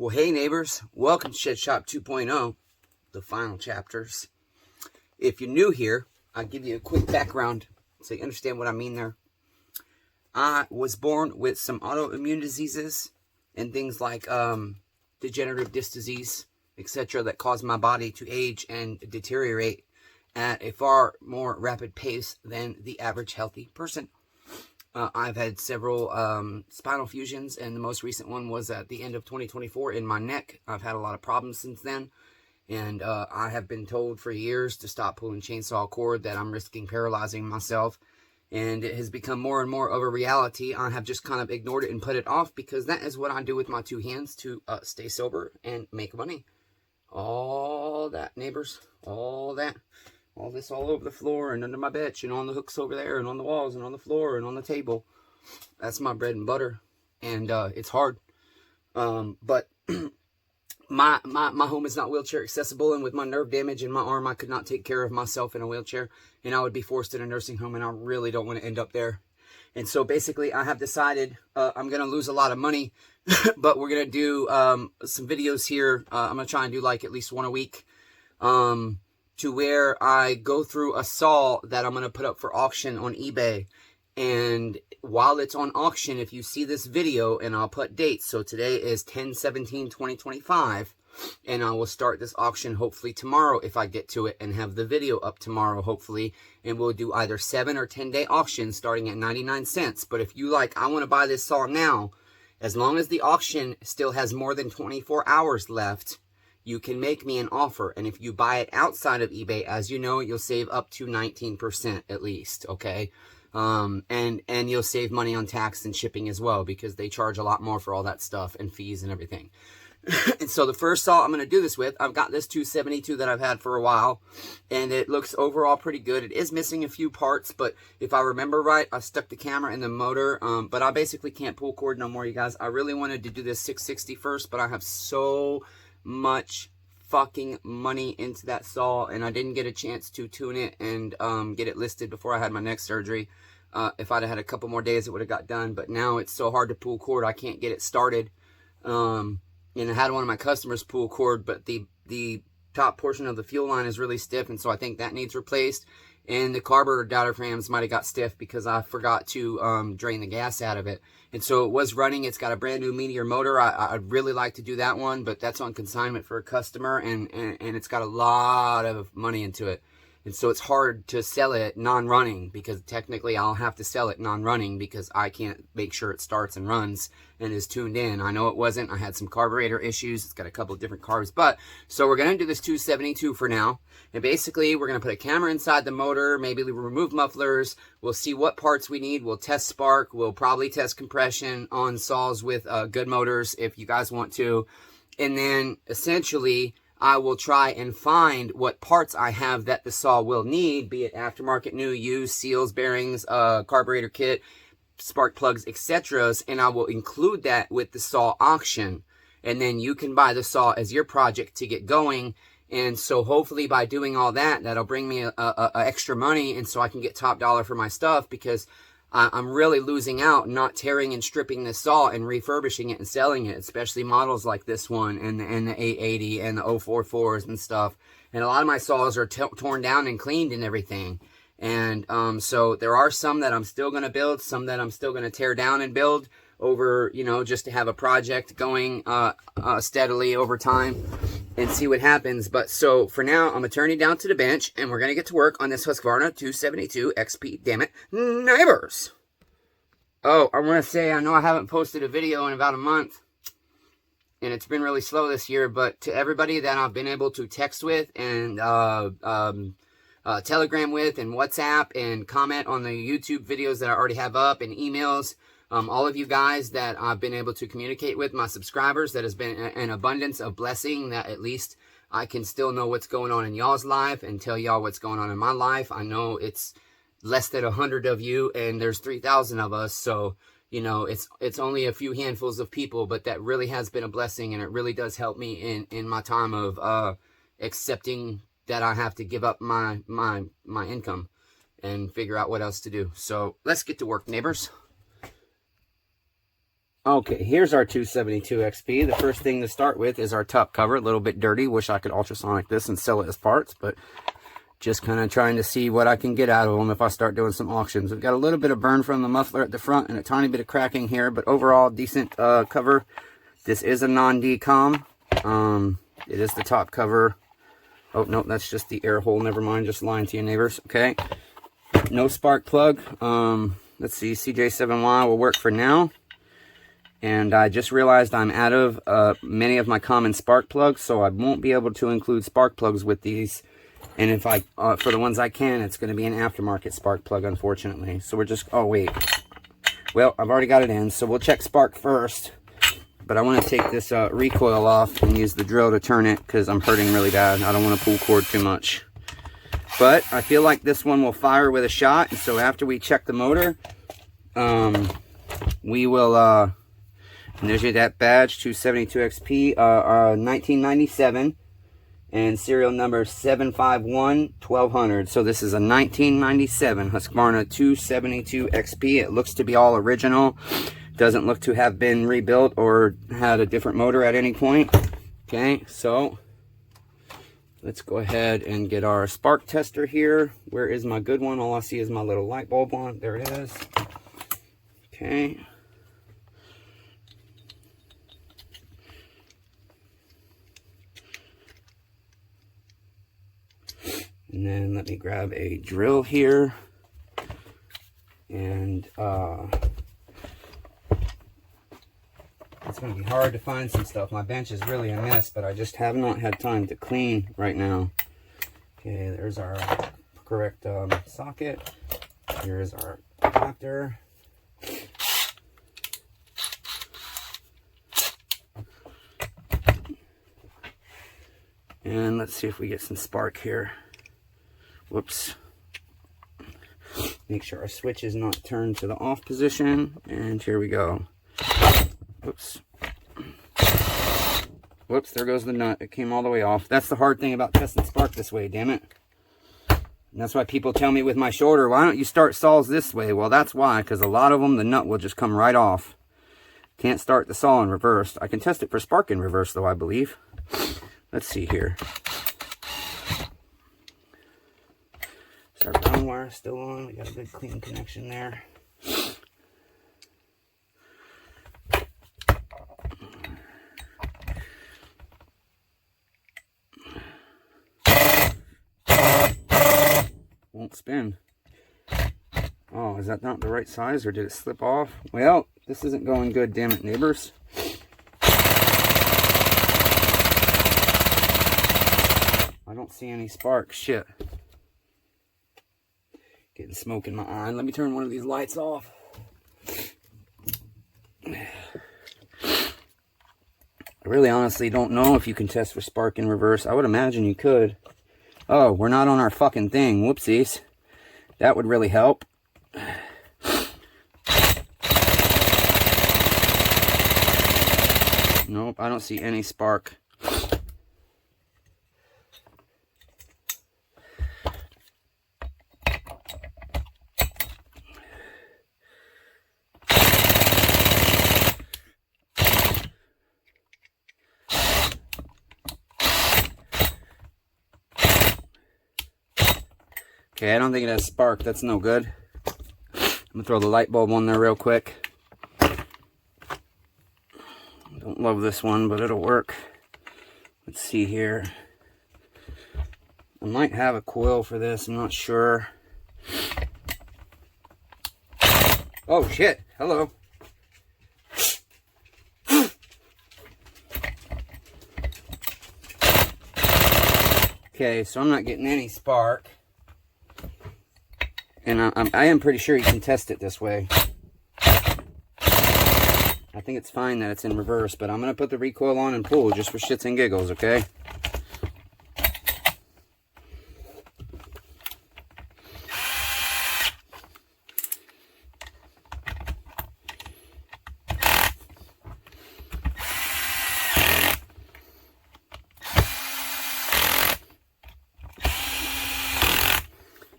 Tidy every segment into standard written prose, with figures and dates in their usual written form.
Well, hey neighbors, welcome to Shed Shop 2.0, the final chapters. If you're new here, I'll give you a quick background so you understand what I mean there. I was born with some autoimmune diseases and things like degenerative disc disease, etc. that caused my body to age and deteriorate at a far more rapid pace than the average healthy person. I've had several spinal fusions, and the most recent one was at the end of 2024 in my neck. I've had a lot of problems since then, and I have been told for years to stop pulling chainsaw cord, that I'm risking paralyzing myself, and it has become more and more of a reality. I have just kind of ignored it and put it off, because that is what I do with my two hands to stay sober and make money. All that, neighbors, all that. All this all over the floor and under my bench and on the hooks over there and on the walls and on the floor and on the table. That's my bread and butter. And it's hard. But my home is not wheelchair accessible. And with my nerve damage in my arm, I could not take care of myself in a wheelchair. And I would be forced in a nursing home. And I really don't want to end up there. And so basically I have decided I'm going to lose a lot of money. But we're going to do some videos here. I'm going to try and do like at least one a week. To where I go through a saw that I'm going to put up for auction on eBay. And while it's on auction, if you see this video, and I'll put dates. So today is 10/17/2025. And I will start this auction hopefully tomorrow if I get to it, and have the video up tomorrow hopefully. And we'll do either 7 or 10 day auctions starting at 99 cents. But if you like, I want to buy this saw now, as long as the auction still has more than 24 hours left, you can make me an offer. And if you buy it outside of eBay, as you know, you'll save up to 19% at least, okay? And you'll save money on tax and shipping as well, because they charge a lot more for all that stuff and fees and everything. And so the first saw I'm going to do this with, I've got this 272 that I've had for a while, and it looks overall pretty good. It is missing a few parts, but if I remember right, I stuck the camera in the motor, but I basically can't pull cord no more, you guys. I really wanted to do this 660 first, but I have so much fucking money into that saw, and I didn't get a chance to tune it and get it listed before I had my neck surgery. If I'd had a couple more days, it would have got done, but now it's so hard to pull cord, I can't get it started. And I had one of my customers pull cord, but the top portion of the fuel line is really stiff, and so I think that needs replaced. And the carburetor diaphragms might have got stiff because I forgot to drain the gas out of it. And so it was running. It's got a brand new Meteor motor. I'd really like to do that one, but that's on consignment for a customer, and it's got a lot of money into it. And so it's hard to sell it non-running, because technically I'll have to sell it non-running because I can't make sure it starts and runs and is tuned in. I know it wasn't. I had some carburetor issues. It's got a couple of different carbs. But so we're going to do this 272 for now. And basically we're going to put a camera inside the motor, maybe remove mufflers. We'll see what parts we need. We'll test spark. We'll probably test compression on saws with good motors if you guys want to. And then essentially I will try and find what parts I have that the saw will need, be it aftermarket, new, used, seals, bearings, carburetor kit, spark plugs, etc. And I will include that with the saw auction. And then you can buy the saw as your project to get going. And so hopefully by doing all that, that'll bring me a extra money, and so I can get top dollar for my stuff, because I'm really losing out not tearing and stripping this saw and refurbishing it and selling it, especially models like this one and the 880 and the 044s and stuff. And a lot of my saws are torn down and cleaned and everything. And so there are some that I'm still going to build, some that I'm still going to tear down and build over, you know, just to have a project going steadily over time and see what happens. But so for now, I'm going to turn you down to the bench, and we're going to get to work on this HUSQVARNA 272 XP. Damn it, neighbors. Oh, I want to say, I know I haven't posted a video in about a month, and it's been really slow this year, but to everybody that I've been able to text with and Telegram with and WhatsApp and comment on the YouTube videos that I already have up, and emails, all of you guys that I've been able to communicate with, my subscribers, that has been an abundance of blessing, that at least I can still know what's going on in y'all's life and tell y'all what's going on in my life. I know it's less than 100 of you, and there's 3,000 of us, so you know, it's only a few handfuls of people, but that really has been a blessing, and it really does help me in my time of accepting that I have to give up my income and figure out what else to do. So let's get to work, neighbors. Okay, here's our 272 XP. The first thing to start with is our top cover. A little bit dirty. Wish I could ultrasonic this and sell it as parts, but just kind of trying to see what I can get out of them if I start doing some auctions. We've got a little bit of burn from the muffler at the front and a tiny bit of cracking here, but overall decent cover. This is a non-decom. It is the top cover. Oh, no, that's just the air hole. Never mind, just lying to your neighbors. Okay. No spark plug. Let's see, CJ7Y will work for now. And I just realized I'm out of many of my common spark plugs, so I won't be able to include spark plugs with these. And if I, for the ones I can, it's going to be an aftermarket spark plug, unfortunately. So we're just, oh wait. Well, I've already got it in, so we'll check spark first. But I want to take this recoil off and use the drill to turn it because I'm hurting really bad. I don't want to pull cord too much. But I feel like this one will fire with a shot. And so after we check the motor, we will, and there's that badge, 272 XP, 1997. And serial number 751-1200. So this is a 1997 HUSQVARNA 272 XP. It looks to be all original. Doesn't look to have been rebuilt or had a different motor at any point. Okay, so let's go ahead and get our spark tester here. Where is my good one? All I see is my little light bulb on. There it is. Okay. And then let me grab a drill here. And it's going to be hard to find some stuff. My bench is really a mess, but I just have not had time to clean right now. Okay, there's our correct socket. Here's our adapter. And let's see if we get some spark here. Whoops. Make sure our switch is not turned to the off position. And here we go. Whoops. Whoops, there goes the nut. It came all the way off. That's the hard thing about testing spark this way, damn it. And that's why people tell me with my shorter, why don't you start saws this way? Well, that's why, because a lot of them, the nut will just come right off. Can't start the saw in reverse. I can test it for spark in reverse, though, I believe. Let's see here. Is our ground wire still on? We got a good clean connection there. Won't spin. Oh, is that not the right size or did it slip off? Well, this isn't going good, damn it, neighbors. I don't see any sparks. Shit. Getting smoke in my eye. Let me turn one of these lights off. I really honestly don't know if you can test for spark in reverse. I would imagine you could. Oh, we're not on our fucking thing. Whoopsies. That would really help. Nope, I don't see any spark. Okay, I don't think it has spark. That's no good. I'm gonna throw the light bulb on there real quick. Don't love this one, but it'll work. Let's see here. I might have a coil for this. I'm not sure. Oh shit! Hello. Okay, so I'm not getting any spark. And I am pretty sure you can test it this way. I think it's fine that it's in reverse, but I'm going to put the recoil on and pull just for shits and giggles, okay?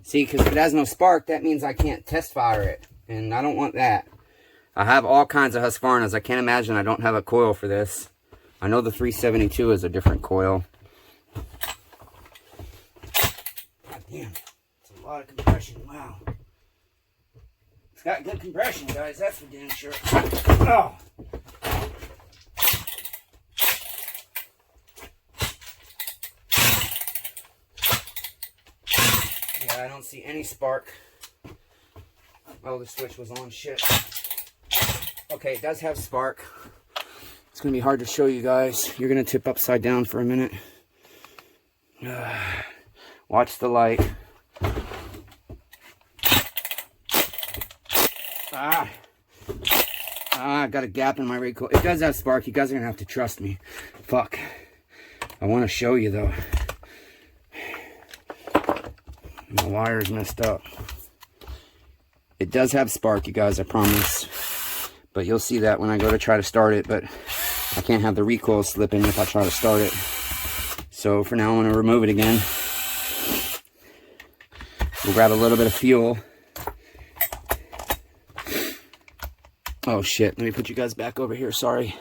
See, because if it has no spark, that means I can't test fire it. And I don't want that. I have all kinds of Husqvarnas. I can't imagine I don't have a coil for this. I know the 372 is a different coil. God damn, it's a lot of compression. Wow. It's got good compression, guys. That's for damn sure. Oh. Yeah, I don't see any spark. Oh, the switch was on. Shit. Okay, it does have spark. It's going to be hard to show you guys. You're going to tip upside down for a minute. Watch the light. I got a gap in my recoil. It does have spark. You guys are going to have to trust me. Fuck. I want to show you, though. The wire's messed up. It does have spark, you guys, I promise. But you'll see that when I go to try to start it. But I can't have the recoil slipping if I try to start it. So for now, I'm going to remove it again. We'll grab a little bit of fuel. Oh shit, let me put you guys back over here, sorry.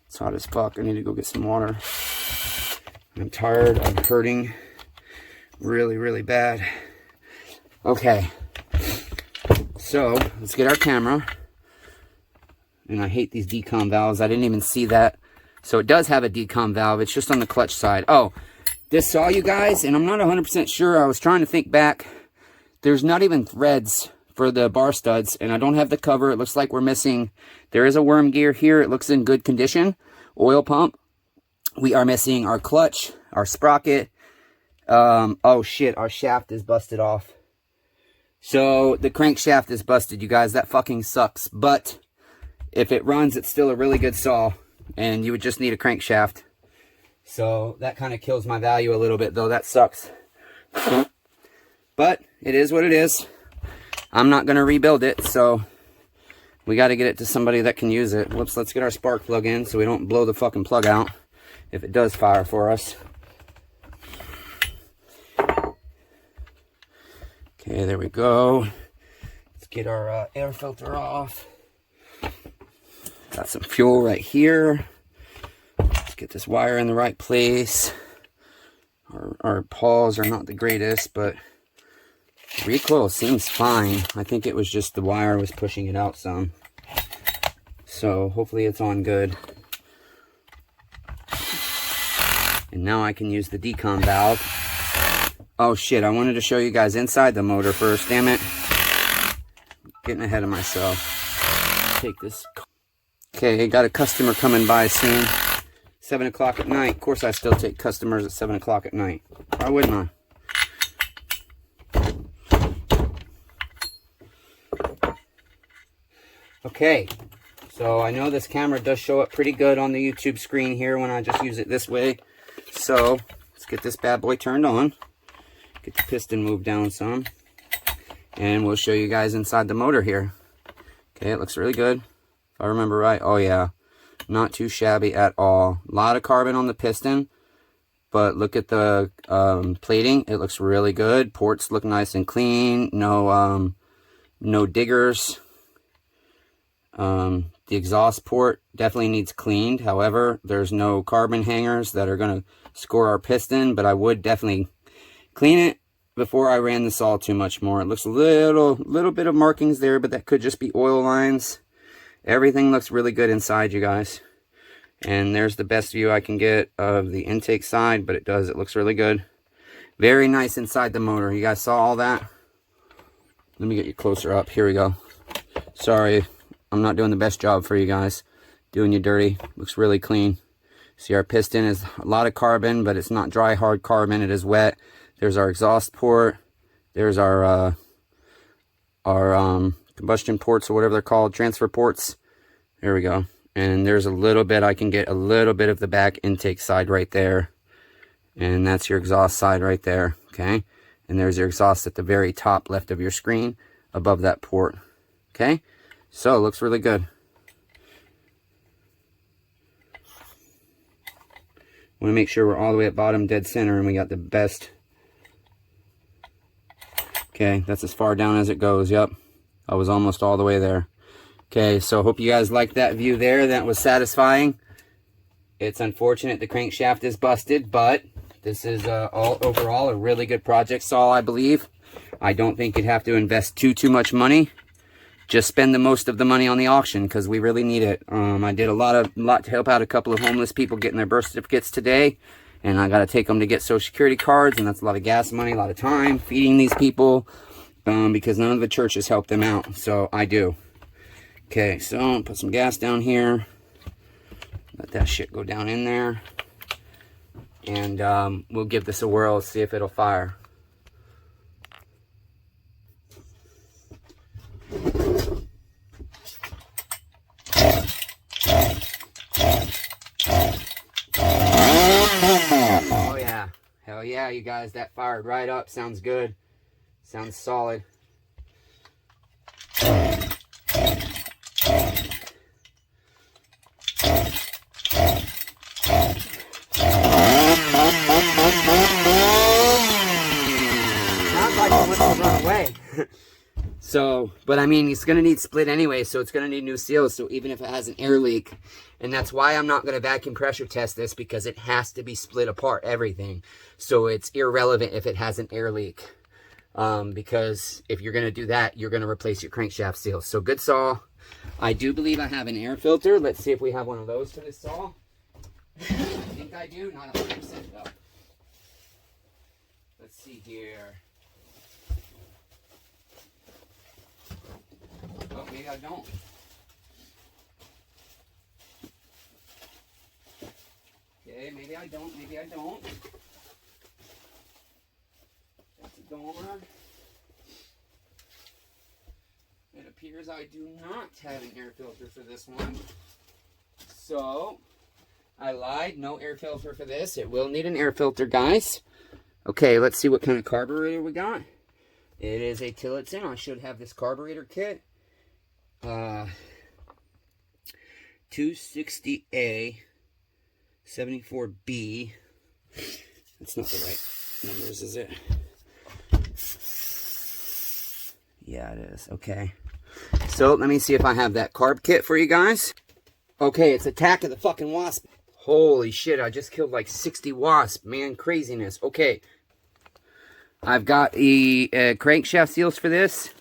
It's hot as fuck, I need to go get some water. I'm tired, I'm hurting really, really bad. Okay, so let's get our camera. And I hate these decom valves, I didn't even see that. So it does have a decom valve, it's just on the clutch side. Oh, this saw, you guys, and I'm not 100% sure, I was trying to think back. There's not even threads for the bar studs, and I don't have the cover. It looks like we're missing. There is a worm gear here. It looks in good condition. Oil pump. We are missing our clutch, our sprocket. Oh shit, our shaft is busted off. So the crankshaft is busted, you guys. That fucking sucks. But if it runs, it's still a really good saw, and you would just need a crankshaft. So that kind of kills my value a little bit, though. That sucks. But it is what it is. I'm not going to rebuild it, so we got to get it to somebody that can use it. Whoops, let's get our spark plug in so we don't blow the fucking plug out if it does fire for us. Okay, there we go. Let's get our air filter off. Got some fuel right here. Let's get this wire in the right place. Our paws are not the greatest, but recoil seems fine. I think it was just the wire was pushing it out some. So hopefully it's on good. And now I can use the decom valve. Oh shit, I wanted to show you guys inside the motor first. Damn it. Getting ahead of myself. Take this. Okay, got a customer coming by soon. 7 o'clock at night. Of course I still take customers at 7 o'clock at night. Why wouldn't I? Okay, so I know this camera does show up pretty good on the YouTube screen here when I just use it this way. So let's get this bad boy turned on. Get the piston moved down some. And we'll show you guys inside the motor here. Okay, it looks really good. If I remember right. Oh yeah, not too shabby at all. A lot of carbon on the piston. But look at the plating. It looks really good. Ports look nice and clean. No diggers. The exhaust port definitely needs cleaned. However, there's no carbon hangers that are going to score our piston, but I would definitely clean it before I ran the saw too much more. It looks a little bit of markings there, but that could just be oil lines. Everything looks really good inside, you guys. And there's the best view I can get of the intake side, but it looks really good. Very nice inside the motor. You guys saw all that? Let me get you closer up. Here we go. Sorry. I'm not doing the best job for you guys. Doing you dirty. Looks really clean. See, our piston is a lot of carbon, but it's not dry, hard carbon. It is wet. There's our exhaust port. There's our combustion ports, or whatever they're called, transfer ports. There we go. And there's a little bit, I can get a little bit of the back intake side right there. And that's your exhaust side right there. Okay. And there's your exhaust at the very top left of your screen above that port. Okay. So, it looks really good. Want to make sure we're all the way at bottom dead center and we got the best. Okay, that's as far down as it goes, yep. I was almost all the way there. Okay, so hope you guys liked that view there. That was satisfying. It's unfortunate the crankshaft is busted, but this is overall a really good project saw, I believe. I don't think you'd have to invest too much money. Just spend the most of the money on the auction because we really need it. I did a lot to help out a couple of homeless people getting their birth certificates today, and I got to take them to get Social Security cards, and that's a lot of gas money, a lot of time feeding these people because none of the churches help them out. So I do. Okay, so put some gas down here. Let that shit go down in there, and we'll give this a whirl, see if it'll fire. Oh yeah, hell yeah, you guys, that fired right up. Sounds good, sounds solid. Run away. So, but I mean, it's going to need split anyway, so it's going to need new seals, so even if it has an air leak, and that's why I'm not going to vacuum pressure test this, because it has to be split apart, everything. So it's irrelevant if it has an air leak, because if you're going to do that, you're going to replace your crankshaft seals. So good saw. I do believe I have an air filter. Let's see if we have one of those for this saw. I think I do, not 100% though. Let's see here. Oh, maybe I don't. Okay, maybe I don't, maybe I don't. That's a door. It appears I do not have an air filter for this one. So, I lied, no air filter for this. It will need an air filter, guys. Okay, let's see what kind of carburetor we got. It is a Tillotson. I should have this carburetor kit. 260A 74B. That's not the right numbers, is it? Yeah, it is. Okay. So, let me see if I have that carb kit for you guys. Okay, it's Attack of the fucking Wasp. Holy shit, I just killed like 60 wasps. Man, craziness. Okay. I've got the crankshaft seals for this.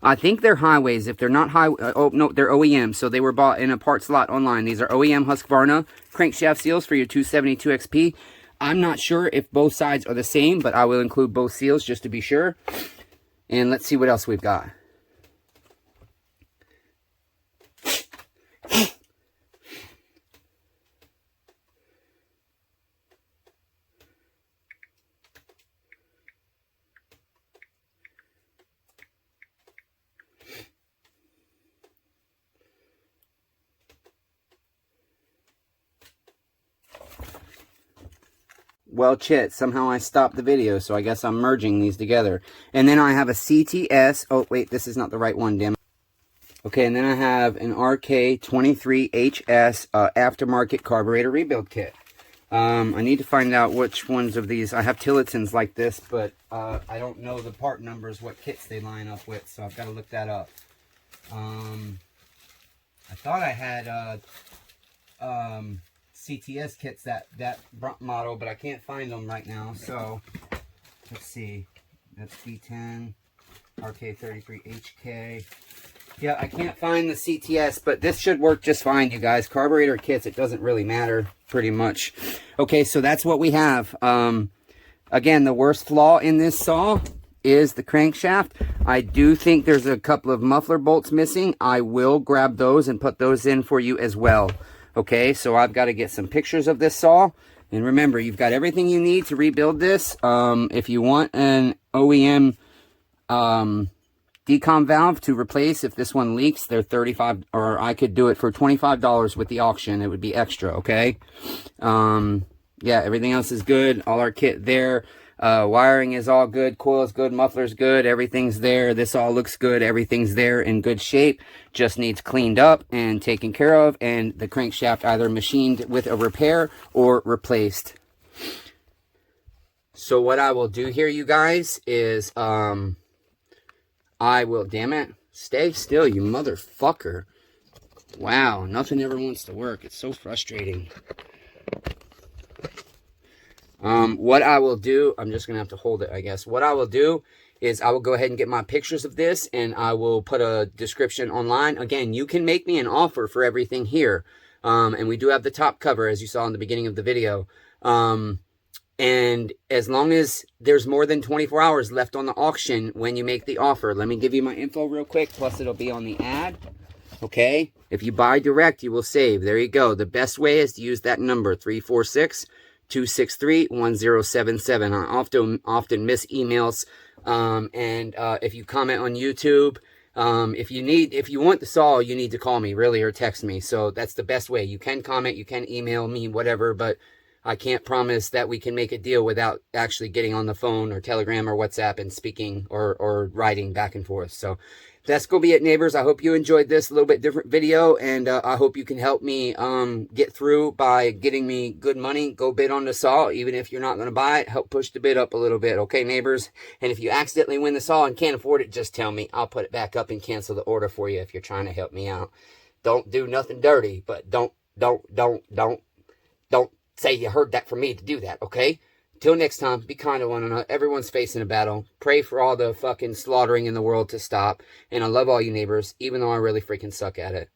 I think they're highways. If they're not oh no, they're OEM. So they were bought in a parts lot online. These are OEM HUSQVARNA crankshaft seals for your 272 XP. I'm not sure if both sides are the same, but I will include both seals just to be sure. And let's see what else we've got. Well, Chit, somehow I stopped the video, so I guess I'm merging these together. And then I have a CTS. Oh, wait, this is not the right one, damn it. Okay, and then I have an RK23HS aftermarket carburetor rebuild kit. I need to find out which ones of these. I have Tillotsons like this, but I don't know the part numbers, what kits they line up with, so I've got to look that up. I thought I had CTS kits, that model, but I can't find them right now. So let's see. That's D10, RK33HK. Yeah, I can't find the CTS, but this should work just fine, you guys. Carburetor kits, it doesn't really matter pretty much. Okay, so that's what we have. Again, the worst flaw in this saw is the crankshaft. I do think there's a couple of muffler bolts missing. I will grab those and put those in for you as well. Okay, so I've got to get some pictures of this saw. And remember, you've got everything you need to rebuild this. If you want an OEM decom valve to replace, if this one leaks, they're $35, or I could do it for $25 with the auction. It would be extra, okay? Yeah, everything else is good. All our kit there. Wiring is all good. Coil is good. Muffler's good. Everything's there. This all looks good. Everything's there in good shape. Just needs cleaned up and taken care of. And the crankshaft either machined with a repair or replaced. So what I will do here, you guys, is I will, damn it, Stay still, you motherfucker. Wow, nothing ever wants to work. It's so frustrating. What I will do, I'm just going to have to hold it, I guess. What I will do is I will go ahead and get my pictures of this, and I will put a description online. Again, you can make me an offer for everything here. And we do have the top cover, as you saw in the beginning of the video. And as long as there's more than 24 hours left on the auction when you make the offer, let me give you my info real quick, plus it'll be on the ad. Okay? If you buy direct, you will save. There you go. The best way is to use that number, 346-263-1077. I often miss emails. If you comment on YouTube, if you want the saw, you need to call me, really, or text me. So that's the best way. You can comment, you can email me, whatever, but I can't promise that we can make a deal without actually getting on the phone or Telegram or WhatsApp and speaking or writing back and forth. So that's going to be it, neighbors. I hope you enjoyed this, a little bit different video, and I hope you can help me get through by getting me good money. Go bid on the saw, even if you're not going to buy it. Help push the bid up a little bit, okay, neighbors? And if you accidentally win the saw and can't afford it, just tell me. I'll put it back up and cancel the order for you if you're trying to help me out. Don't do nothing dirty, but don't say you heard that from me to do that, okay? Till next time, be kind to one another. Everyone's facing a battle. Pray for all the fucking slaughtering in the world to stop. And I love all you neighbors, even though I really freaking suck at it.